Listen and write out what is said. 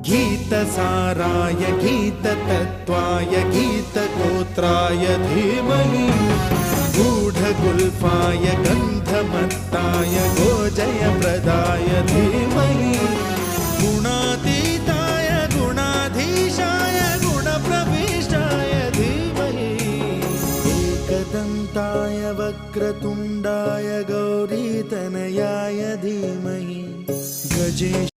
गीतसाराय गीततत्त्वाय गीतगोत्राय धीमहि गूढगुल्फाय गन्धमत्ताय गोजयप्रदाय धीमहि गुणातीताय गुणाधीशाय गुणप्रविष्टाय धीमहि एकदन्ताय वक्रतुण्डाय गौरीतनयाय धीमहि गजेश